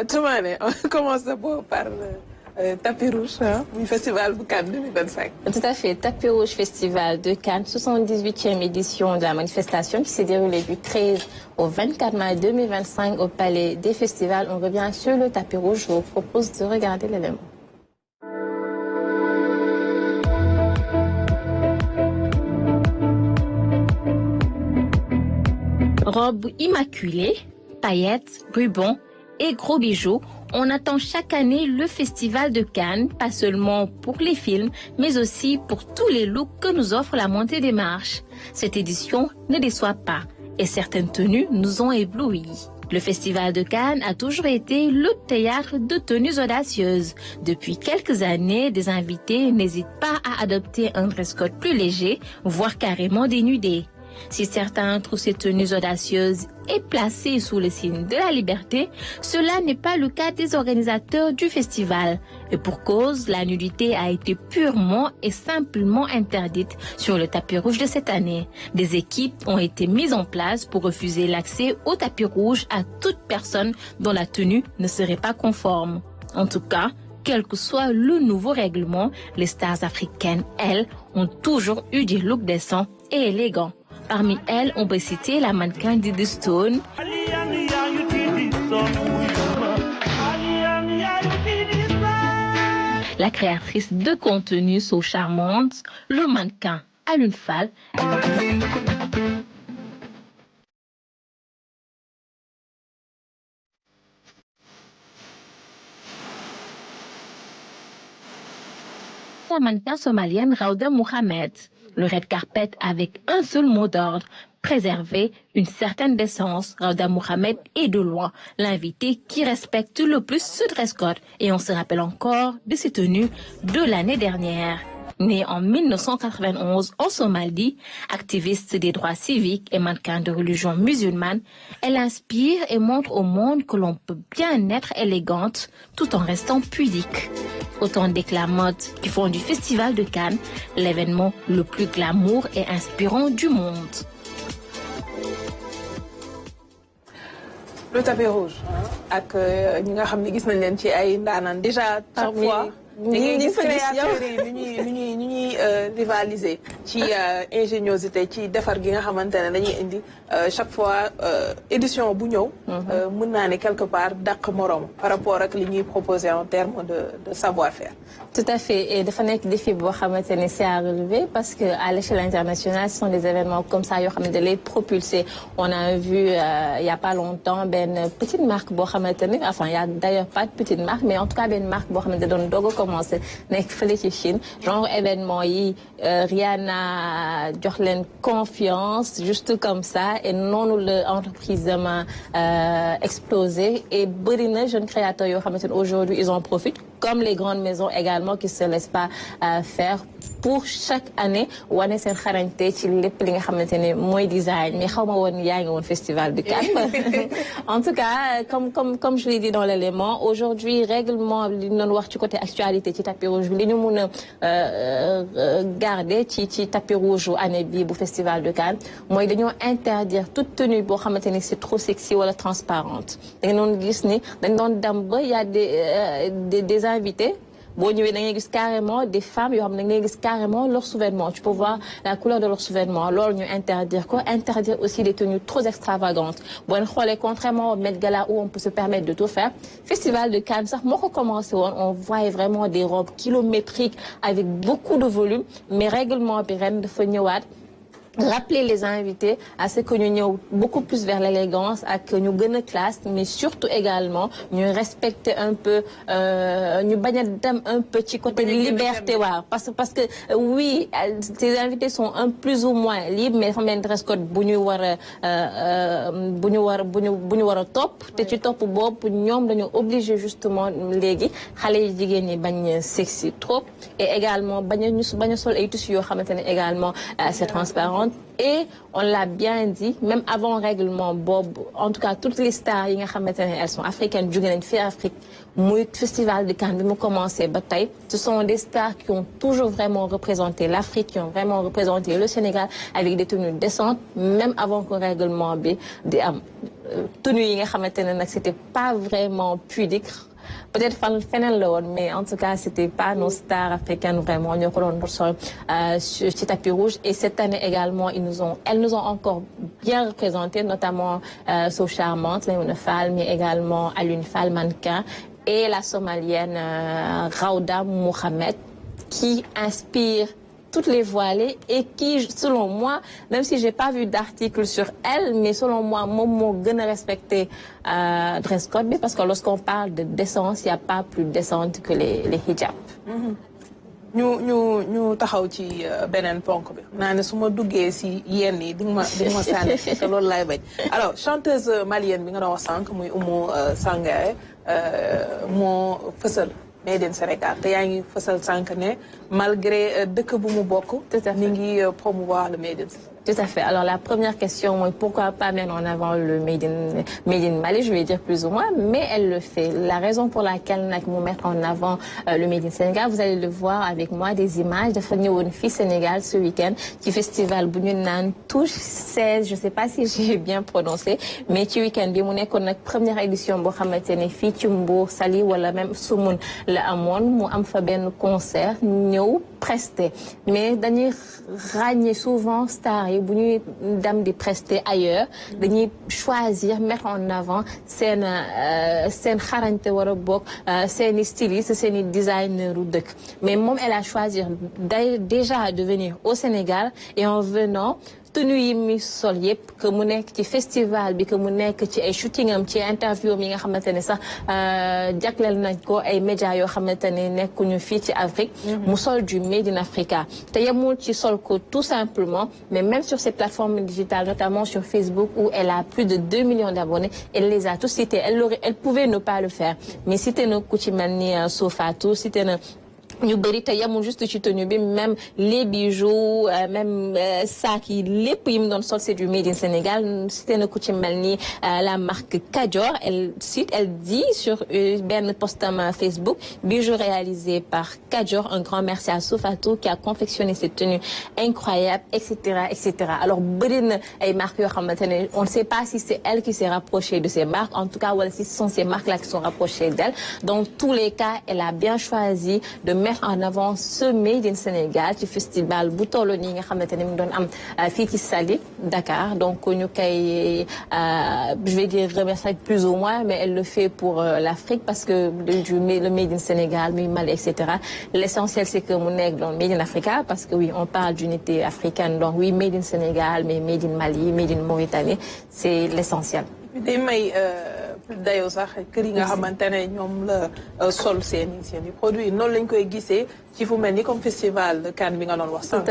Toumane, on commence d'abord par Tapis Rouge, du Festival de Cannes 2025. Tout à fait, Tapis Rouge Festival de Cannes, 78e édition de la manifestation qui s'est déroulée du 13 au 24 mai 2025 au Palais des Festivals. On revient sur le tapis rouge, je vous propose de regarder l'élément. Robes immaculées, paillettes, rubans et gros bijoux, on attend chaque année le Festival de Cannes, pas seulement pour les films, mais aussi pour tous les looks que nous offre la montée des marches. Cette édition ne déçoit pas et certaines tenues nous ont éblouis. Le Festival de Cannes a toujours été le théâtre de tenues audacieuses. Depuis quelques années, des invités n'hésitent pas à adopter un dress code plus léger, voire carrément dénudé. Si certains trouvent ces tenues audacieuses et placées sous le signe de la liberté, cela n'est pas le cas des organisateurs du festival. Et pour cause, la nudité a été purement et simplement interdite sur le tapis rouge de cette année. Des équipes ont été mises en place pour refuser l'accès au tapis rouge à toute personne dont la tenue ne serait pas conforme. En tout cas, quel que soit le nouveau règlement, les stars africaines, elles, ont toujours eu des looks décents et élégants. Parmi elles, on peut citer la mannequin Didi Stone, la créatrice de contenu So Charmante, le mannequin Alun Fall, la mannequin somalienne Rauda Mohamed. Le red carpet avec un seul mot d'ordre, préserver une certaine décence. Rauda Mohamed est de loin l'invité qui respecte le plus ce dress code et on se rappelle encore de ses tenues de l'année dernière. Née en 1991 en Somalie, activiste des droits civiques et mannequin de religion musulmane, elle inspire et montre au monde que l'on peut bien être élégante tout en restant pudique. Autant d'éclats mode qui font du Festival de Cannes l'événement le plus glamour et inspirant du monde. Le tapis rouge, ak ñi nga xam ne gis nañ leen ci ay ndaanaan déjà chaque fois ñi ñuy rivaliser ci ingéniosité ci defar gi nga xamante ne dañuy indi chaque fois édition bu ñëw mën naa ne quelque part dàq morom par rapport ak li ñuy proposer en termes de savoir-faire. Tout à fait. Et dafa nekk défi boo xamante ne c'est à relever parce que à l'échelle internationale, ce sont des événements comme ça yoo xam ne da lay propulser. On a vu il y a pas longtemps benn petite marque boo xamante ne enfin il y a d'ailleurs pas de petite marque mais en tout cas benn marque boo xamante ne doon doog a commencé nekk fële ci Chine genre événement yi Rihanna jox leen confiance juste comme ça et noonu la entreprise dama explosé et bëri na jeunes créateurs yoo xamante ne aujourd'hui ils en profitent comme les grandes maisons également qui se laissent pas faire pour chaque année wane seen xarañte ci lépp li nga xamante ne mooy design mais xaw ma woon yaa ngi woon Festival de Cannes. En tout cas comme je l'ai dit dans l'élément aujourd'hui règlement li ñu doon wax ci côté actualité ci tapis rouge bi li ñu mun a garder ci tapis rouge année bi bu Festival de Cannes mooy dañoo interdire toute tenue boo xamante ni c'est trop sexy wala transparente dañu doon gis ni dañ doon dem ba y a des invités boo ñëwee da ngay gis carrément des femmes yoo xam ne da ngay gis carrément leur sous-vêtement tu peux voir la couleur de leur sous-vêtement loolu ñu interdire ko interdire aussi des tenues trop extravagantes boo leen xoolee contrairement au Met Gala où on peut se permettre de tout faire Festival de Cannes sax moo ko commencé woon on voyait vraiment des robes kilométriques avec beaucoup de volume mais règlement bi ren dafa ñëwaat rappeler les invités à ce que ñu ñëw beaucoup plus vers l'élégance ak ñu gën a classe mais surtout également ñu respecter un peu ñu bañ a dem un peu ci côté liberté waaw parce que oui ces invités sont un plus ou moins libres mais xam ngeen dress code bu ñu war a topp te ci topp boobu ñoom dañoo obligé justement léegi xale yi jigéen ñi bañ sexy trop et également bañ a sol ay tissus yoo xamante ne également c'est transparent. Et on l'a bien dit, même avant le règlement Bob, en tout cas toutes les stars, elles sont africaines, Afrique, le Festival de Cannes, nous commencé bataille. Ce sont des stars qui ont toujours vraiment représenté l'Afrique, qui ont vraiment représenté le Sénégal avec des tenues décentes, même avant que le règlement B. tenue yi nga xamante ne nag c'était pas vraiment pudique. Peut-être feneen la woon mais en tout cas c'était pas nos stars africaines vraiment ñoo ko doon sol ci tapis rouge et cette année également elles nous ont encore bien représenté notamment So Charmante Maïmouna Fall mais également Alioune Fall mannequin et la somalienne Rawda Mohamed qui inspire toutes les voilées et qui, selon moi, même si j'ai pas vu d'article sur elle, mais selon moi, moom gën a respecté dress code bi parce que lorsqu'on parle de décence, il y a pas plus décente que les hijabs. ñu taxaw ci beneen ponk bi naa ne su ma duggee si yenn yi di nga ma sànni te loolu laay bañ alors chanteuse malienne bi nga doon wax sànq muy Oumou Sangaré moo fësal Made in Sénégal te yaa ngi fësal sànq ne malgré dëkk bu mu bokk ni ngi promouvoir le Made in Sénégal. Tout à fait. Alors la première question, pourquoi pas mettre en avant le Made in Mali, je vais dire plus ou moins, mais elle le fait. La raison pour laquelle nous mettre en avant le Made in Sénégal, vous allez le voir avec moi, des images de une fille Sénégal ce week-end, du festival Bounounan Touche 16, je sais pas si j'ai bien prononcé, mais ce week-end, on est la première édition, Bohamatene, fille Tumbour, Sali, ou la même Soumoun, la Amon, mou am fa ben concert, nous presté. Mais d'ailleurs, ragner souvent star bu ñuy dem di prester ailleurs dañuy choisir mettre en avant seen xarañte war a bokk seeni styliste seeni designer u dëkk mais moom elle a choisi déjà de venir au Sénégal et en venant tenue yi mi sol yëpp que mu nekk ci festival bi que mu nekk ci ay shooting am ci interview yi nga xamante ne sax jagleel nañ ko ay médias yoo xamante ne nekkuñu fii ci Afrique mu sol du Made in Africa te yemul ci sol ko tout simplement mais même sur ces plateformes digitales notamment sur Facebook où elle a plus de 2 millions d'abonnés elle les a tous cités elle pouvait ne pas le faire mais cité na ku ci mel ni Sofatou cité na ñu bëri te yamul juste ci tenue bi même les bijoux même sac yi lépp yi mu doon sol c'est du Made in Sénégal c'était na ku ci mel ni la marque Kadior elle dit sur benn postam Facebook bijoux réalisé par Kadior un grand merci à Sofatou qui a confectionné cette tenue incroyable etc alors bëri na ay marques yoo xamante ne on ne sait pas si c'est elle qui s'est rapprochée de ces marques en tout cas wala si ce sont ces marques là qui sont rapprochées d'elle dans tous les cas elle a bien choisi de mettre en avant ce Made in Sénégal ci festival bu tollu nii nga xamante ne mu doon am fii ci Saly Dakar donc ñu koy je vais dire remercier plus ou moins mais elle le fait pour l'Afrique parce que le Made in Sénégal muy Mali etc l'essentiel c'est que mu nekk doon Made in Africa parce que oui on parle d'unité africaine donc oui Made in Sénégal mais Made in Mali Made in Mauritanie c'est l'essentiel day may dayoo sax kër yi nga xamante ne ñoom la sol seeni produit noonu lañ koy gisee ci fu mel ni comme festival de Cannes bi nga doon wax sax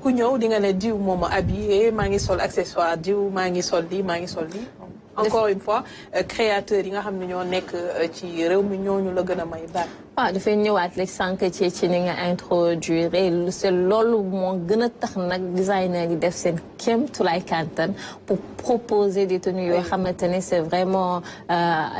ku ñëw di nga ne diw moom a habillé maa ngi sol accessoire diw maa ngi sol lii maa ngi sol lii encore une fois créateurs yi nga xam ne ñoo nekk ci réew mi ñooñu la gën a may baat dafay ñëwaat rek sànq ci ni nga introduire c'est loolu moo gën a tax nag designer yi def seen kéemtulaay kàttan pour proposer des tenues yoo xamante ne c'est vraiment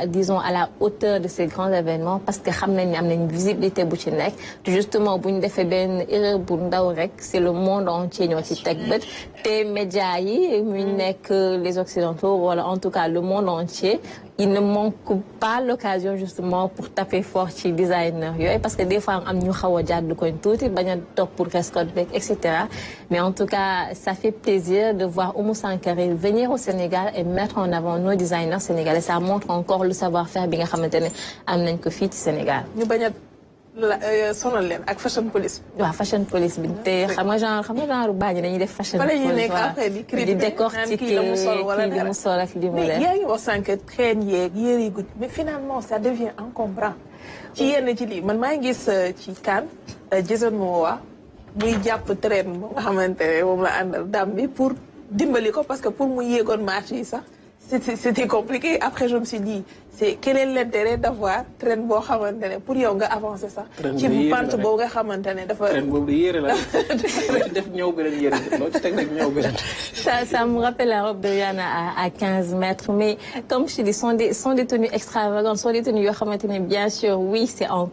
disons à la hauteur de ces grands événements parce que xam nañ ne am nañ visibilité bu ci nekk justement bu ñu defee benn erreur bu ndaw rek c'est le monde entier ñoo ci teg bët te médias yi muy nekk les occidentaux wala en tout cas le monde entier il ne manque pas l'occasion justement pour taper fort ci designer yooyu parce que des fois am ñu xaw a jàdd koñ tuuti bañ a topp pour escorte beeg et cetera mais en tout cas ça fait plaisir de voir Oumou Sangaré venir au Sénégal et mettre en avant nos designers sénégalais ça montre encore le savoir-faire bi nga xamante ne am nañ ko fii ci Sénégal. ñu bañ a sonal leen ak fashion police. waaw fashion police bi te xam nga genre baañu dañuy def fashion police di décortiquer kii li mu sol ak li mu mais yaa ngi wax sànq train yeeg yére yi gudd mais finalement ça devient encombrant ci yenn ci lii man maa ngi gis ci Cannes Jason Momoa muy jàpp train boo nga xamante ne moom la àndal dam bi pour dimbali ko parce que pour mu yéegoon marché yi sax c'était compliqué après je me suis dit c'est quel est l'intérêt d'avoir train boo xamante ne pour yow nga avancer sax ci pente boobu nga xamante ne dafa train boobu di yére la def ñëw beneen yére loo ci teg rek ñëw beneen ça me rappelle la robe de Rihanna à 15 mètres mais comme je te dis sont des tenues extravagantes sont des tenues yoo xamante ne bien sûr oui c'est en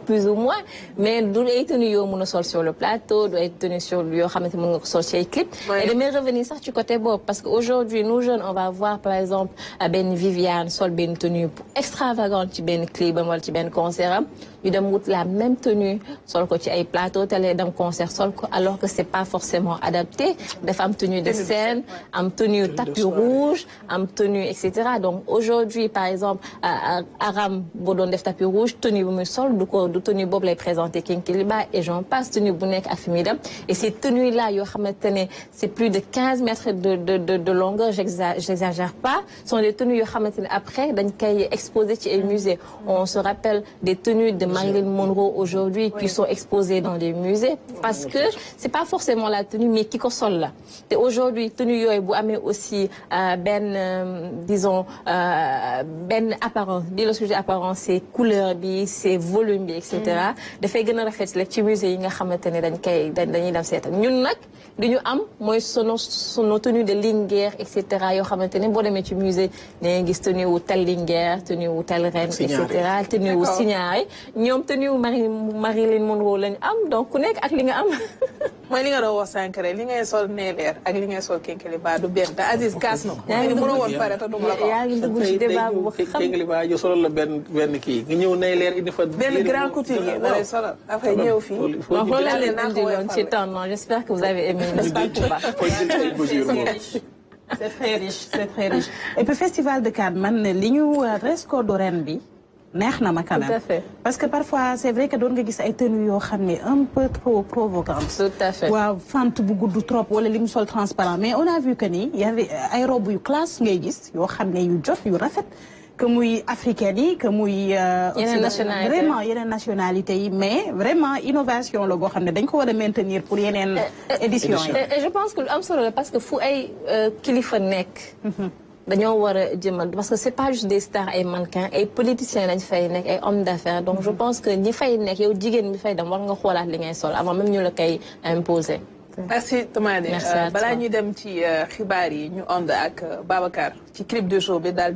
plus ou moins mais du ay tenues yoo mën a sol sur le plateau du ay tenues sur yoo xamante mën nga ko sol ci ay clip et damay revenir sax ci côté boobu parce que aujourd'hui nous jeunes on va voir par exemple Ben Viviane sol ben tenue extravagante ci ben clip am wala ci ben concert am ñu dem wut la même tenue sol ko ci ay plateau télé dem concert sol ko alors que c'est pas forcément adapté dafa am tenue de scène am tenue tapis rouge am tenue etc. Donc aujourd'hui par exemple Aram boo doon def tapis rouge tenue bu muy sol du tenue boobu lay présenter Kinkeliba et j'en passe tenue bu nekk Afimida et ces tenues là yoo xamante ne c'est plus de 15 mètres de longueur j'exagère pas sont des tenues yoo xamante ne après dañ koy exposer ci ay musées. On se rappelle des tenues de Marilyn Monroe aujourd'hui qui sont exposées dans des musées parce que c'est pas forcément la tenue mais qui ko sol la te aujourd'hui tenue yooyu bu amee aussi disons benn apparence bi le sujet apparence c'est couleur bi c'est volume bi etc. dafay gën a rafet rek ci musée yi nga xamante ne dañuy dem seetal ñun nag li ñu am mooy sono tenue de Linguère etc. yoo xamante ne boo demee ci musée da ngay gis tenue wu tel Linguère tenue wu tel Reine etc. tenue wu Signaare ñoom tenue wu Marilyn Monroe lañu am donc ku nekk ak li nga am. mooy li nga doon wax sànq rek li ngay sol Néler ak li ngay sol Kinkeliba du benn te Aziz kaas na ko. yaa ngi mënoo woon pare te du ma la ko wax. yaa ngi dugg ci débat bu xam Kinkeliba ñu solal la benn kii nga ñëw Néler indi fa. benn grand couturier da lay solal après ñëw fii. donc loolu la leen indiloon ci temps j'espère que vous avez aimé n'est-ce pas Touba. c'est très riche c'est très riche et puis festival de Cannes man li ñu dress code ren bi neex na ma quand même. Tout à fait. Parce que parfois c'est vrai que doon nga gis ay tenues yoo xam ne un peu trop provocantes. Tout à fait. waaw fente bu gudd trop wala li mu sol transparent mais on a vu que ni y avait ay robes yu classe ngay gis yoo xam ne yu jot yu rafet que muy africaine yi que muy. yeneen nationalité vraiment yeneen nationalité yi mais vraiment innovation la boo xam ne dañ ko war a maintenir pour yeneen édition yi. et je pense que lu am solo la parce que fu ay kilifa nekk. dañoo war a jëmal parce que c'est pas juste des stars ay mannequins ay politiciens lañ fay nekk ay hommes d'affaires donc je pense que ñi fay nekk yow jigéen mi fay dem war nga xoolaat li ngay sol avant même ñu la koy imposer. merci Toumane balaa ñuy dem ci xibaar yi ñu ànd ak Babacar ci clip de show bi daal